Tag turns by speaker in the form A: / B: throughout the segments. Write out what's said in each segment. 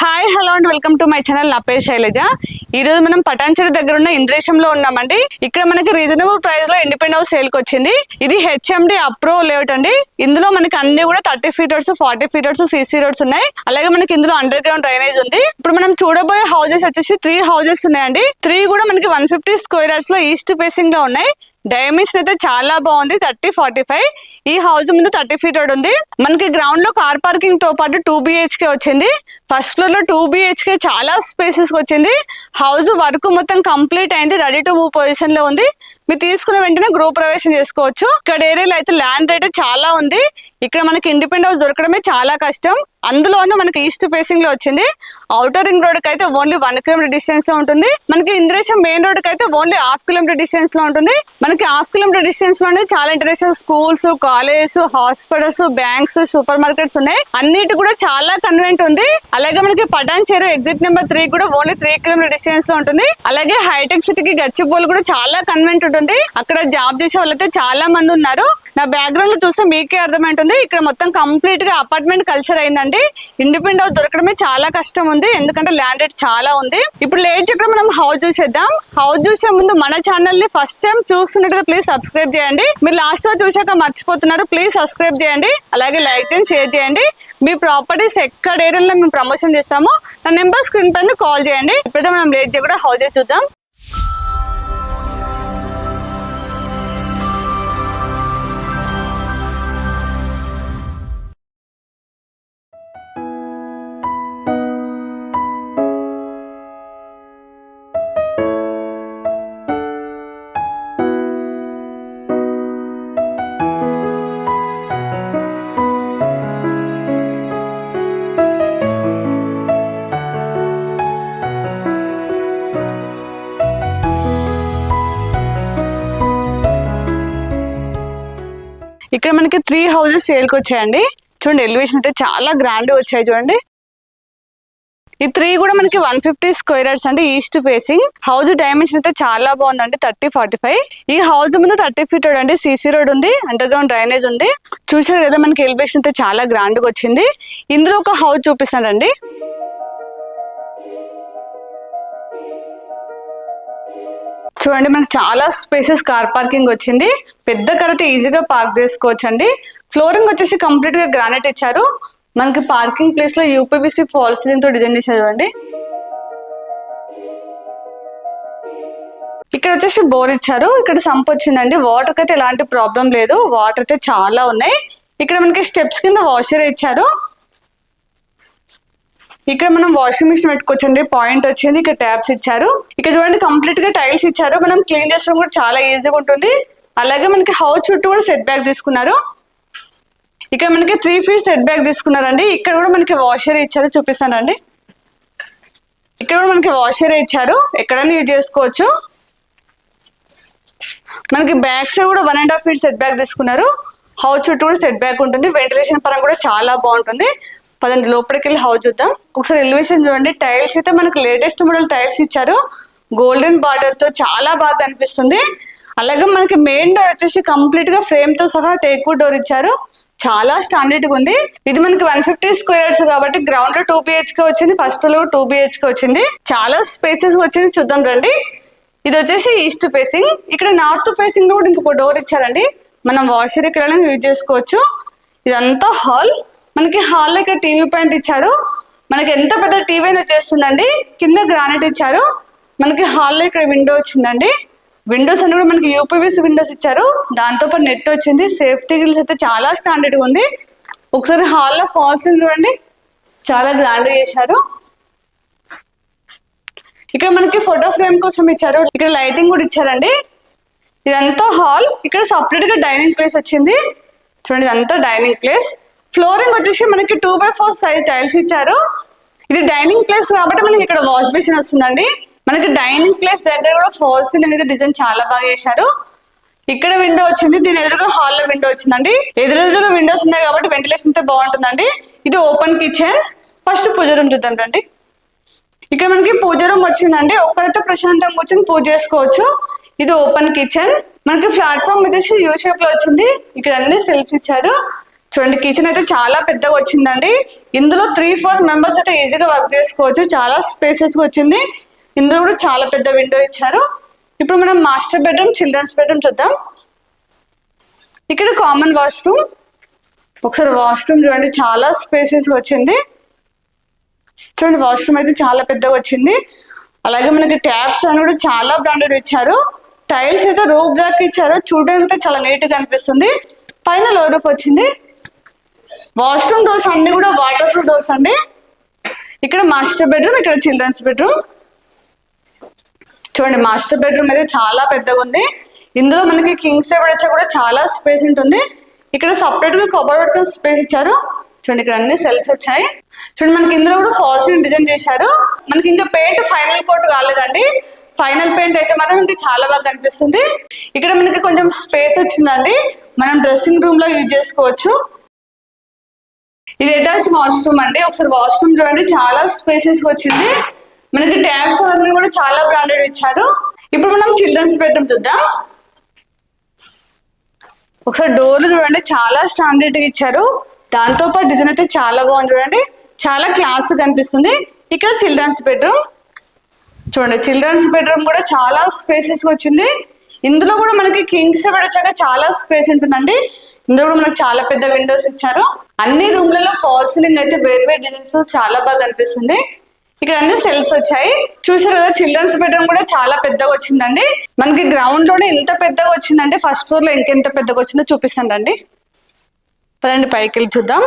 A: Hi hello and welcome to my channel. నా పేరు శైలజ. ఈ రోజు మనం పటాన్చెరు దగ్గర ఉన్న ఇంద్రేశంలో ఉన్నామండి. ఇక్కడ మనకి రీజనబుల్ ప్రైస్ లో ఇండిపెండెంట్ హౌస్ సేల్ కి వచ్చింది. ఇది హెచ్ఎండి అప్రూవ్ లేఅవుట్ అండి. ఇందులో మనకి అన్ని కూడా 30 feet roads, 40 feet roads, CC roads ఉన్నాయి. అలాగే మనకి ఇందులో అండర్ గ్రౌండ్ డ్రైనేజ్ ఉంది. ఇప్పుడు మనం చూడబోయే హౌసెస్ వచ్చేసి 3 houses ఉన్నాయండి. 3 కూడా మనకి 150 square yards లో ఈస్ట్ ఫేసింగ్ లో ఉన్నాయి. డైమెన్షన్ అయితే చాలా బాగుంది. 30-45. ఈ హౌస్ ముందు 30 feet రోడ్ ఉంది. మనకి గ్రౌండ్ లో కార్ పార్కింగ్ తో పాటు 2 BHK వచ్చింది. ఫస్ట్ ఫ్లోర్ లో 2 BHK చాలా స్పేసెస్ వచ్చింది. హౌస్ వర్క్ మొత్తం కంప్లీట్ అయింది. రెడీ టు మూవ్ పొజిషన్ లో ఉంది. మీరు తీసుకున్న వెంటనే గృహ ప్రవేశం చేసుకోవచ్చు. ఇక్కడ ఏరియాలో అయితే ల్యాండ్ రేట్ చాలా ఉంది. ఇక్కడ మనకి ఇండిపెండెంట్ హౌస్ దొరకడమే చాలా కష్టం. అందులోనూ మనకి ఈస్ట్ ఫేసింగ్ లో వచ్చింది. ఔటర్ రింగ్ రోడ్ కి అయితే ఓన్లీ 1 kilometer డిస్టెన్స్ లో ఉంటుంది. మనకి ఇంద్రేశం మెయిన్ రోడ్ కి అయితే ఓన్లీ 1/2 kilometer డిస్టెన్స్ లో ఉంటుంది. మనకి 1/2 kilometer డిస్టెన్స్ లోనే చాలా international schools, colleges, hospitals, banks, super markets ఉన్నాయి. అన్నిటి కూడా చాలా కన్వీనియంట్ ఉంది. అలాగే మనకి పటాన్చెరు ఎగ్జిట్ నెంబర్ 3 కూడా ఓన్లీ 3 kilometer డిస్టెన్స్ లో ఉంటుంది. అలాగే హైటెక్ సిటీకి గచ్చిబౌలి కూడా చాలా కన్వీనియంట్ ఉంటుంది. అక్కడ జాబ్ చేసే వాళ్ళైతే చాలా మంది ఉన్నారు. నా బ్యాక్గ్రౌండ్ లో చూస్తే మీకే అర్థమైంటుంది. ఇక్కడ మొత్తం కంప్లీట్ గా అపార్ట్మెంట్ కల్చర్ అయిందండి. ఇండిపెండెంట్ హౌస్ దొరకడమే చాలా కష్టం ఉంది. ఎందుకంటే ల్యాండ్ రేట్ చాలా ఉంది. ఇప్పుడు లేట్ చెప్పి మనం హౌస్ చూసేద్దాం. హౌస్ చూసే ముందు మన ఛానల్ ని ఫస్ట్ టైం చూస్తున్నట్టుగా ప్లీజ్ సబ్స్క్రైబ్ చేయండి. మీరు లాస్ట్ లో చూసాక మర్చిపోతున్నారు, ప్లీజ్ సబ్స్క్రైబ్ చేయండి. అలాగే లైక్ చేయండి, షేర్ చేయండి. మీ ప్రాపర్టీస్ ఎక్కడ ఏరియాలో మేము ప్రమోషన్ చేస్తామో నా నెంబర్ స్క్రీన్ పైన కాల్ చేయండి. ఇప్పుడైతే మనం లేట్ చేయకుండా హౌసెస్ చూద్దాం. ఇక్కడ మనకి 3 houses సేల్ కి వచ్చాయండి. చూడండి, ఎలివేషన్ అయితే చాలా గ్రాండ్ వచ్చాయి. చూడండి, ఈ 3 కూడా మనకి 150 square yards అండి. ఈస్ట్ ఫేసింగ్ హౌస్ డైమెన్షన్ అయితే చాలా బాగుందండి. 30-45. ఈ హౌస్ ముందు 30 feet రోడ్ అండి. సిసి రోడ్ ఉంది, అండర్ గ్రౌండ్ డ్రైనేజ్ ఉంది. చూసారు కదా, మనకి ఎలివేషన్ అయితే చాలా గ్రాండ్ గా వచ్చింది. ఇందులో ఒక హౌస్ చూపిస్తానండి. చూడండి, మనకి చాలా స్పేసెస్ కార్ పార్కింగ్ వచ్చింది. పెద్ద కార్ అయితే ఈజీగా పార్క్ చేసుకోవచ్చు అండి. ఫ్లోరింగ్ వచ్చేసి కంప్లీట్ గా గ్రానైట్ ఇచ్చారు. మనకి పార్కింగ్ ప్లేస్ లో యూపీవీసీ ఫాల్ సీలింగ్ తో డిజైన్ చేశారు. చూడండి, ఇక్కడ వచ్చేసి బోర్ ఇచ్చారు. ఇక్కడ సంప్ వచ్చిందండి. వాటర్ అయితే ఎలాంటి ప్రాబ్లం లేదు. వాటర్ అయితే చాలా ఉన్నాయి. ఇక్కడ మనకి స్టెప్స్ కింద వాషర్ ఇచ్చారు. ఇక్కడ మనం వాషింగ్ మిషన్ పెట్టుకోవచ్చండి. పాయింట్ వచ్చింది. ఇక్కడ ట్యాప్స్ ఇచ్చారు. ఇక్కడ చూడండి, కంప్లీట్ గా టైల్స్ ఇచ్చారు. మనం క్లీన్ చేసుకోవడం కూడా చాలా ఈజీగా ఉంటుంది. అలాగే మనకి హౌస్ చుట్టూ కూడా సెట్ బ్యాక్ తీసుకున్నారు. ఇక్కడ మనకి 3 feet సెట్ బ్యాక్ తీసుకున్నారండి. ఇక్కడ కూడా మనకి వాషర్ ఇచ్చారు. చూపిస్తానండి. ఇక్కడ కూడా మనకి వాషర్ ఇచ్చారు. ఎక్కడైనా యూజ్ చేసుకోవచ్చు. మనకి బ్యాక్ సైడ్ కూడా 1.5 feet సెట్ బ్యాక్ తీసుకున్నారు. హౌస్ చుట్టూ కూడా సెట్ బ్యాక్ ఉంటుంది. వెంటిలేషన్ పరంగా కూడా చాలా బాగుంటుంది. పదండి లోపలికి వెళ్ళి హౌస్ చూద్దాం. ఒకసారి ఎలివేషన్ చూడండి. టైల్స్ అయితే మనకి లేటెస్ట్ మోడల్ టైల్స్ ఇచ్చారు. గోల్డెన్ బార్డర్ తో చాలా బాగా కనిపిస్తుంది. అలాగే మనకి మెయిన్ డోర్ వచ్చేసి కంప్లీట్ గా ఫ్రేమ్ తో సహా టేక్వుడ్ డోర్ ఇచ్చారు. చాలా స్టాండర్డ్ గా ఉంది. ఇది మనకి 150 square yards కాబట్టి గ్రౌండ్ లో 2 BHK వచ్చింది. ఫస్ట్ ఫ్లోర్ లో 2 BHK వచ్చింది. చాలా స్పేసెస్ వచ్చింది. చూద్దాం రండి. ఇది వచ్చేసి ఈస్ట్ ఫేసింగ్. ఇక్కడ నార్త్ ఫేసింగ్ లో కూడా ఇంకొక డోర్ ఇచ్చారండి. మనం వాషర్ ఇక్కడ యూజ్ చేసుకోవచ్చు. ఇదంతా హాల్. మనకి హాల్లో ఇక్కడ టీవీ పాయింట్ ఇచ్చారు. మనకి ఎంత పెద్ద టీవీ అయినా వచ్చేస్తుందండి. కింద గ్రానైట్ ఇచ్చారు. మనకి హాల్లో ఇక్కడ విండో వచ్చిందండి. విండోస్ అన్ని కూడా మనకి యూపీవీసీ విండోస్ ఇచ్చారు. దాంతో పాటు నెట్ వచ్చింది. సేఫ్టీ గిల్స్ అయితే చాలా స్టాండర్డ్ గా ఉంది. ఒకసారి హాల్లో ఫాల్స్ చూడండి, చాలా గ్రాండ్ చేశారు. ఇక్కడ మనకి ఫోటో ఫ్రేమ్ కోసం ఇచ్చారు. ఇక్కడ లైటింగ్ కూడా ఇచ్చారండి. ఇదంతా హాల్. ఇక్కడ సపరేట్ గా డైనింగ్ ప్లేస్ వచ్చింది. చూడండి, ఇదంతా డైనింగ్ ప్లేస్. ఫ్లోరింగ్ వచ్చేసి మనకి 2x4 సైజ్ టైల్స్ ఇచ్చారు. ఇది డైనింగ్ ప్లేస్ కాబట్టి మనకి ఇక్కడ వాష్ బేసిన్ వస్తుందండి. మనకి డైనింగ్ ప్లేస్ దగ్గర కూడా ఫాల్ సీలింగ్ అనేది డిజైన్ చాలా బాగా చేశారు. ఇక్కడ విండో వచ్చింది. దీని ఎదురుగా హాల్ లో విండో వచ్చిందండి. ఎదురుగా విండోస్ ఉన్నాయి కాబట్టి వెంటిలేషన్ అయితే బాగుంటుందండి. ఇది ఓపెన్ కిచెన్. ఫస్ట్ పూజ రూమ్ చూద్దాం రండి. ఇక్కడ మనకి పూజ రూమ్ వచ్చిందండి. ఒక్కరైతే ప్రశాంతంగా కూర్చొని పూజ చేసుకోవచ్చు. ఇది ఓపెన్ కిచెన్. మనకి ప్లాట్ఫామ్ వచ్చేసి యూ షేప్ లో వచ్చింది. ఇక్కడ అన్ని సెల్ఫ్స్ ఇచ్చారు. చూడండి కిచెన్ అయితే చాలా పెద్దగా వచ్చిందండి. ఇందులో 3-4 మెంబర్స్ అయితే ఈజీగా వర్క్ చేసుకోవచ్చు. చాలా స్పేసెస్ వచ్చింది. ఇందులో కూడా చాలా పెద్ద విండో ఇచ్చారు. ఇప్పుడు మనం మాస్టర్ బెడ్రూమ్, చిల్డ్రన్స్ బెడ్రూమ్ చూద్దాం. ఇక్కడ కామన్ వాష్రూమ్. ఒకసారి వాష్రూమ్ చూడండి, చాలా స్పేసెస్ వచ్చింది. చూడండి వాష్రూమ్ అయితే చాలా పెద్దగా వచ్చింది. అలాగే మనకి ట్యాప్స్ అని కూడా చాలా బ్రాండెడ్ ఇచ్చారు. టైల్స్ అయితే రూఫ్ దాకా ఇచ్చారు. చూడడానికి చాలా నీట్ గా అనిపిస్తుంది. పైన లో రూఫ్ వచ్చింది. వాష్రూమ్ డోర్స్ అన్ని కూడా వాటర్ ప్రూఫ్ డోర్స్ అండి. ఇక్కడ మాస్టర్ బెడ్రూమ్, ఇక్కడ చిల్డ్రన్స్ బెడ్రూమ్. చూడండి మాస్టర్ బెడ్రూమ్ అయితే చాలా పెద్దగా ఉంది. ఇందులో మనకి కింగ్ సైజ్ వచ్చా కూడా చాలా స్పేస్ ఉంటుంది. ఇక్కడ సపరేట్ గా కబోర్డ్ స్పేస్ ఇచ్చారు. చూడండి ఇక్కడ అన్ని సెల్ఫ్స్ వచ్చాయి. చూడండి మనకి ఇందులో కూడా ఫాల్ సీలింగ్ డిజైన్ చేశారు. మనకి ఇంకా పెయింట్ ఫైనల్ కోట్ కాలేదండి. ఫైనల్ పెయింట్ అయితే మాత్రం మనకి చాలా బాగా కనిపిస్తుంది. ఇక్కడ మనకి కొంచెం స్పేస్ వచ్చిందండి. మనం డ్రెస్సింగ్ రూమ్ లో యూజ్ చేసుకోవచ్చు. ఇది అటాచ్ వాష్రూమ్ అండి. ఒకసారి వాష్రూమ్ చూడండి, చాలా స్పేసెస్ వచ్చింది. మనకి ట్యాప్స్ అవన్నీ కూడా చాలా బ్రాండెడ్ ఇచ్చారు. ఇప్పుడు మనం చిల్డ్రన్స్ బెడ్రూమ్ చూద్దాం. ఒకసారి డోర్లు చూడండి, చాలా స్టాండర్డ్ గా ఇచ్చారు. దాంతో పాటు డిజైన్ అయితే చాలా బాగుంది. చూడండి చాలా క్లాస్ కనిపిస్తుంది. ఇక్కడ చిల్డ్రన్స్ బెడ్రూమ్ చూడండి, చిల్డ్రన్స్ బెడ్రూమ్ కూడా చాలా స్పేసెస్ వచ్చింది. ఇందులో కూడా మనకి కింగ్ సైజ్ వచ్చాక చాలా స్పేస్ ఉంటుందండి. ఇందులో కూడా మనకి చాలా పెద్ద విండోస్ ఇచ్చారు. అన్ని రూమ్లలో ఫాల్ సీలింగ్ అయితే వేరు వేరు డిజైన్స్ చాలా బాగా కనిపిస్తుంది. ఇక్కడ అన్ని సెల్ఫ్స్ వచ్చాయి. చూసారు కదా, చిల్డ్రన్స్ బెడ్రూమ్ కూడా చాలా పెద్దగా వచ్చిందండి. మనకి గ్రౌండ్ లోనే ఎంత పెద్దగా వచ్చిందంటే ఫస్ట్ ఫ్లోర్ లో ఇంకెంత పెద్దగా వచ్చిందో చూపిస్తానండి. పదండి పైకి వెళ్ళి చూద్దాం.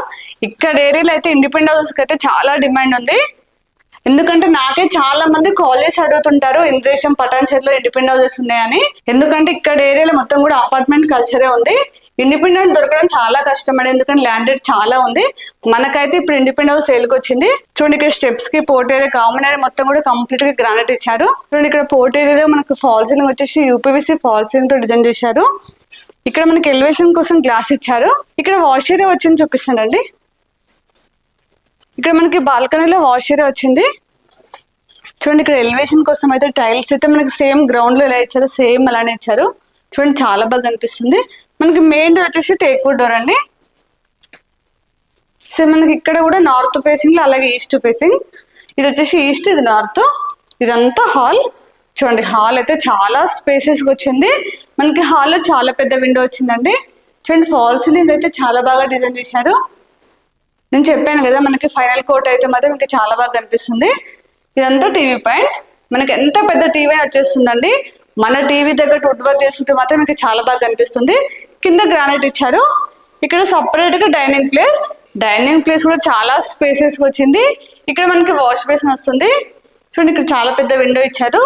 A: ఇక్కడ ఏరియాలో అయితే ఇండిపెండెంట్ హౌస్ కి అయితే చాలా డిమాండ్ ఉంది. ఎందుకంటే నాకే చాలా మంది కాల్ చేసి అడుగుతుంటారు ఇంద్రేశం పటాన్చేరులో ఇండిపెండెంట్ హౌసెస్ ఉన్నాయని. ఎందుకంటే ఇక్కడ ఏరియాలో మొత్తం కూడా అపార్ట్మెంట్ కల్చరే ఉంది. ఇండిపెండెంట్ దొరకడం చాలా కష్టం అండి, ఎందుకంటే ల్యాండ్ రేట్ చాలా ఉంది. మనకైతే ఇప్పుడు ఇండిపెండెంట్ హౌస్ సేల్కి వచ్చింది. చూడండి ఇక్కడ స్టెప్స్ కి పోర్ట్ ఏరియా, కామన్ ఏరియా మొత్తం కూడా కంప్లీట్ గా గ్రానైట్ ఇచ్చారు. చూడండి ఇక్కడ పోర్ట్ ఏరియాలో మనకు ఫాల్ సీలింగ్ వచ్చేసి యూపీవీసీ ఫాల్ సీలింగ్ తో డిజైన్ చేశారు. ఇక్కడ మనకి ఎలివేషన్ కోసం గ్లాస్ ఇచ్చారు. ఇక్కడ వాష్ ఏరియా వచ్చింది చూపిస్తానండి. ఇక్కడ మనకి బాల్కనీలో వాష్ ఏరియా వచ్చింది. చూడండి ఇక్కడ ఎలివేషన్ కోసం అయితే టైల్స్ అయితే మనకి సేమ్ గ్రౌండ్ లో ఎలా ఇచ్చారో సేమ్ అలానే ఇచ్చారు. చూడండి చాలా బాగా కనిపిస్తుంది. మనకి మెయిన్ డోర్ వచ్చేసి టేక్వుడ్ డోర్ అండి. సో మనకి ఇక్కడ కూడా నార్త్ ఫేసింగ్ లో, అలాగే ఈస్ట్ ఫేసింగ్. ఇది వచ్చేసి ఈస్ట్, ఇది నార్త్. ఇదంతా హాల్. చూడండి హాల్ అయితే చాలా స్పేసెస్ వచ్చింది. మనకి హాల్ లో చాలా పెద్ద విండో వచ్చిందండి. చూడండి ఫాల్ సీలింగ్ అయితే చాలా బాగా డిజైన్ చేశారు. నేను చెప్పాను కదా, మనకి ఫైనల్ కోట్ అయితే మాత్రం ఇంకా చాలా బాగా కనిపిస్తుంది. ఇదంతా టీవీ పాయింట్. మనకి ఎంత పెద్ద టీవీ వచ్చేస్తుందండి. మన టీవీ దగ్గర వుడ్ వర్క్ చేస్తుంటే మాత్రం మీకు చాలా బాగా కనిపిస్తుంది. కింద గ్రానైట్ ఇచ్చారు. ఇక్కడ సపరేట్ గా డైనింగ్ ప్లేస్. డైనింగ్ ప్లేస్ కూడా చాలా స్పేసెస్ వచ్చింది. ఇక్కడ మనకి వాష్ బేసిన్ వస్తుంది. చూడండి ఇక్కడ చాలా పెద్ద విండో ఇచ్చారు.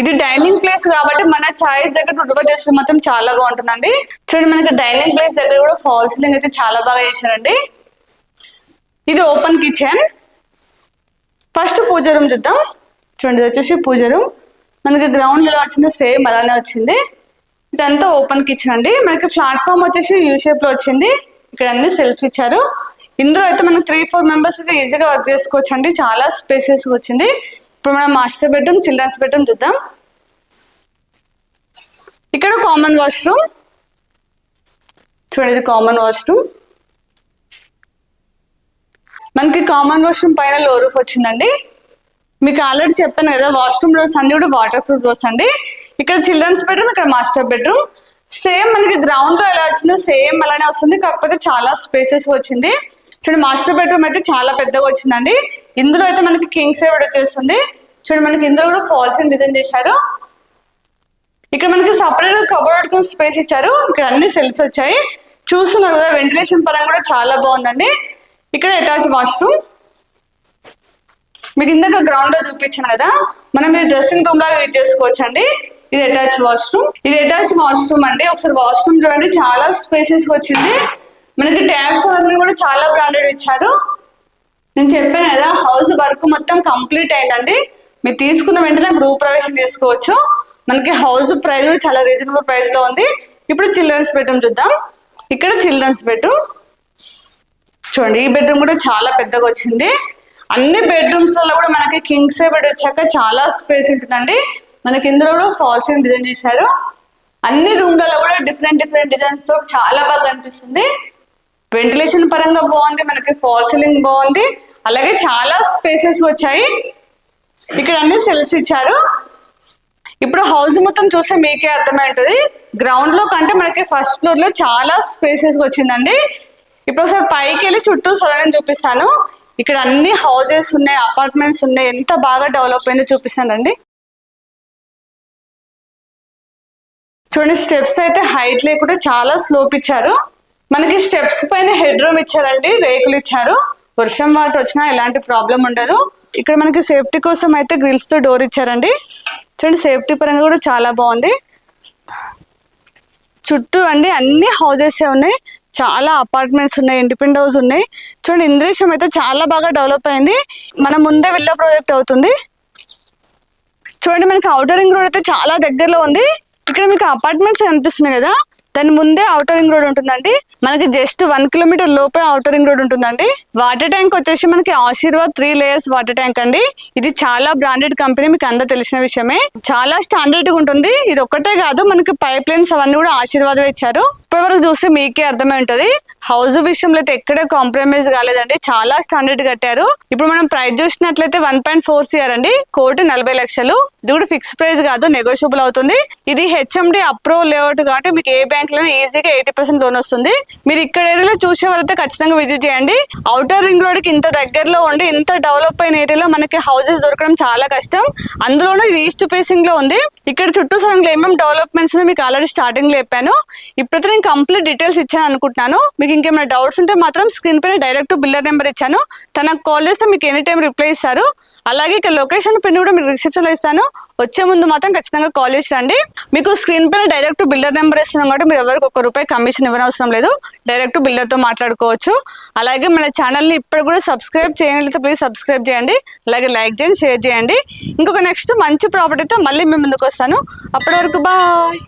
A: ఇది డైనింగ్ ప్లేస్ కాబట్టి మన చాయిస్ దగ్గర వుడ్ వర్క్ చేస్తే మాత్రం చాలా బాగుంటుందండి. చూడండి మనకి డైనింగ్ ప్లేస్ దగ్గర కూడా ఫాల్ సీలింగ్ అయితే చాలా బాగా చేశారండి. ఇది ఓపెన్ కిచెన్. ఫస్ట్ పూజ రూమ్ చూద్దాం. చూడండి ఇది వచ్చేసి పూజ రూమ్. మనకి గ్రౌండ్ ఎలా వచ్చిందో సేమ్ అలానే వచ్చింది. ఇదంతా ఓపెన్ కిచెన్ అండి. మనకి ప్లాట్ఫామ్ వచ్చేసి యూ షేప్ లో వచ్చింది. ఇక్కడ అన్ని సెల్ఫ్ ఇచ్చారు. ఇందులో అయితే మనకి 3-4 మెంబర్స్ అయితే ఈజీగా వర్క్ చేసుకోవచ్చు అండి. చాలా స్పేసెస్ వచ్చింది. ఇప్పుడు మనం మాస్టర్ బెడ్రూమ్, చిల్డ్రన్స్ బెడ్రూమ్ చూద్దాం. ఇక్కడ కామన్ వాష్రూమ్. చూడండి ఇది కామన్ వాష్రూమ్. మనకి కామన్ వాష్రూమ్ పైన లో రూఫ్ వచ్చిందండి. మీకు ఆల్రెడీ చెప్పాను కదా, వాష్రూమ్ డోర్స్ అన్ని కూడా వాటర్ ప్రూఫ్ డోర్స్ అండి. ఇక్కడ చిల్డ్రన్స్ బెడ్రూమ్, ఇక్కడ మాస్టర్ బెడ్రూమ్. సేమ్ మనకి గ్రౌండ్ లో ఎలా వచ్చిందో సేమ్ అలానే వస్తుంది, కాకపోతే చాలా స్పేసెస్ వచ్చింది. చూడండి మాస్టర్ బెడ్రూమ్ అయితే చాలా పెద్దగా వచ్చిందండి. ఇందులో అయితే మనకి కింగ్ సైజ్ వచ్చేస్తుంది. చూడండి మనకి ఇందులో కూడా ఫాల్ సీలింగ్ డిజైన్ చేశారు. ఇక్కడ మనకి సపరేట్ కబోర్డ్ స్పేస్ ఇచ్చారు. ఇక్కడ అన్ని సెల్ఫ్స్ వచ్చాయి. చూస్తున్నారు కదా, వెంటిలేషన్ పరంగా కూడా చాలా బాగుందండి. ఇక్కడ అటాచ్ వాష్రూమ్. మీకు ఇందాక గ్రౌండ్ లో చూపించాను కదా, మనం ఇది డ్రెస్సింగ్ రూమ్ లాగా యూజ్ చేసుకోవచ్చు అండి. ఇది అటాచ్ వాష్రూమ్. ఇది అటాచ్ వాష్రూమ్ అండి. ఒకసారి వాష్రూమ్ చూడండి, చాలా స్పేసెస్ వచ్చింది. మనకి ట్యాప్స్ అవన్నీ కూడా చాలా బ్రాండెడ్ ఇచ్చారు. నేను చెప్పాను కదా, హౌస్ వర్క్ మొత్తం కంప్లీట్ అయిందండి. మీరు తీసుకున్న వెంటనే గృహ ప్రవేశం చేసుకోవచ్చు. మనకి హౌస్ ప్రైస్ కూడా చాలా రీజనబుల్ ప్రైస్ లో ఉంది. ఇప్పుడు చిల్డ్రన్స్ బెడ్రూమ్ చూద్దాం. ఇక్కడ చిల్డ్రన్స్ బెడ్రూమ్. చూడండి ఈ బెడ్రూమ్ కూడా చాలా పెద్దగా వచ్చింది. అన్ని బెడ్రూమ్స్ లో కూడా మనకి కింగ్ సైజ్ బెడ్ వచ్చాక చాలా స్పేస్ ఉంటుందండి. మనకి ఇందులో కూడా ఫాల్ సీలింగ్ డిజైన్ చేశారు. అన్ని రూమ్లలో కూడా డిఫరెంట్ డిజైన్స్ తో చాలా బాగా కనిపిస్తుంది. వెంటిలేషన్ పరంగా బాగుంది, మనకి ఫాల్ సీలింగ్ బాగుంది, అలాగే చాలా స్పేసెస్ వచ్చాయి. ఇక్కడ అన్ని సెల్ఫ్స్ ఇచ్చారు. ఇప్పుడు హౌస్ మొత్తం చూస్తే మీకే అర్థమై ఉంటుంది. గ్రౌండ్ లో కంటే మనకి ఫస్ట్ ఫ్లోర్ లో చాలా స్పేసెస్ వచ్చిందండి. ఇప్పుడు ఒకసారి పైకి వెళ్ళి చుట్టూ సరౌండింగ్ చూపిస్తాను. ఇక్కడ అన్ని హౌసెస్ ఉన్నాయి, అపార్ట్మెంట్స్ ఉన్నాయి, ఎంత బాగా డెవలప్ అయిందో చూపిస్తానండి. చూడండి, స్టెప్స్ అయితే హైట్ లేకుండా చాలా స్లోప్ ఇచ్చారు. మనకి స్టెప్స్ పైన హెడ్ రూమ్ ఇచ్చారండి, రేకులు ఇచ్చారు. వర్షం వాటర్ వచ్చినా ఎలాంటి ప్రాబ్లం ఉండదు. ఇక్కడ మనకి సేఫ్టీ కోసం అయితే గ్రిల్స్ తో డోర్ ఇచ్చారండి. చూడండి, సేఫ్టీ పరంగా కూడా చాలా బాగుంది. చుట్టూ అండి అన్ని హౌసెస్ ఉన్నాయి, చాలా అపార్ట్మెంట్స్ ఉన్నాయి, ఇండిపెండెంట్ హౌస్ ఉన్నాయి. చూడండి, ఇంద్రేశం అయితే చాలా బాగా డెవలప్ అయింది. మన ముందే విల్లా ప్రాజెక్ట్ అవుతుంది. చూడండి, మనకి ఔటర్ రింగ్ రోడ్ అయితే చాలా దగ్గరలో ఉంది. ఇక్కడ మీకు అపార్ట్మెంట్స్ కనిపిస్తున్నాయి కదా, దాని ముందే ఔటర్ రింగ్ రోడ్ ఉంటుందండి. మనకి జస్ట్ 1 కిలోమీటర్ లోపే ఔటర్ రింగ్ రోడ్ ఉంటుందండి. వాటర్ ట్యాంక్ వచ్చేసి మనకి ఆశీర్వాద్ 3 లేయర్స్ వాటర్ ట్యాంక్ అండి. ఇది చాలా బ్రాండెడ్ కంపెనీ, మీకు అందరూ తెలిసిన విషయమే. చాలా స్టాండర్డ్ గా ఉంటుంది. ఇది ఒక్కటే కాదు, మనకి పైప్ లైన్స్ అవన్నీ కూడా ఆశీర్వాదం ఇచ్చారు. ఇప్పటి వరకు చూస్తే మీకే అర్థమై ఉంటది. హౌస్ విషయంలో అయితే ఎక్కడే కాంప్రమైజ్ కాలేదండి, చాలా స్టాండర్డ్ కట్టారు. ఇప్పుడు మనం ప్రైస్ చూసినట్లయితే 1.4 CR అండి, 1,40,00,000. ఇది కూడా ఫిక్స్ ప్రైస్ కాదు, నెగోషియబుల్ అవుతుంది. ఇది హెచ్ఎండి అప్రూవ్ లేఅవుట్ కాబట్టి మీకు ఏ బ్యాంక్ లో ఈజీగా 80% లోన్ వస్తుంది. మీరు ఇక్కడ ఏరియాలో చూసే వాళ్ళైతే ఖచ్చితంగా విజిట్ చేయండి. ఔటర్ రింగ్ రోడ్ కి ఇంత దగ్గరలో ఉండి ఇంత డెవలప్ అయిన ఏరియాలో మనకి హౌసెస్ దొరకడం చాలా కష్టం. అందులోనూ ఇది ఈస్ట్ ఫేసింగ్ లో ఉంది. ఇక్కడ చుట్టూ సరంలో ఏమేమి డెవలప్మెంట్స్ మీకు ఆల్రెడీ స్టార్టింగ్ లో చెప్పాను. ఇప్పుడైతే నేను కంప్లీట్ డీటెయిల్స్ ఇచ్చాను అనుకుంటున్నాను. మీకు ఇంకేమైనా డౌట్స్ ఉంటే మాత్రం స్క్రీన్ పైన డైరెక్ట్ బిల్డర్ నెంబర్ ఇచ్చాను, తనకు కాల్ చేస్తే మీకు ఎనీ టైం రిప్లై ఇస్తారు. అలాగే ఇక్కడ లొకేషన్ పిన్ కూడా మీకు రిసెప్షన్ లో ఇస్తాను. వచ్చే ముందు మాత్రం ఖచ్చితంగా కాల్ చేసి రండి. మీకు స్క్రీన్ పైన డైరెక్ట్ బిల్డర్ నెంబర్ ఇస్తున్నాం కాబట్టి మీరు ఎవరికి ₹1 కమిషన్ ఇవ్వనవసరం లేదు, డైరెక్ట్ బిల్డర్ తో మాట్లాడుకోవచ్చు. అలాగే మన ఛానల్ ని ఇప్పుడు కూడా సబ్స్క్రైబ్ చేయగలిగితే ప్లీజ్ సబ్స్క్రైబ్ చేయండి, అలాగే లైక్ చేయండి, షేర్ చేయండి. ఇంకొక నెక్స్ట్ మంచి ప్రాపర్టీతో మళ్ళీ మేము ముందుకు వస్తాను. అప్పటి వరకు బాయ్.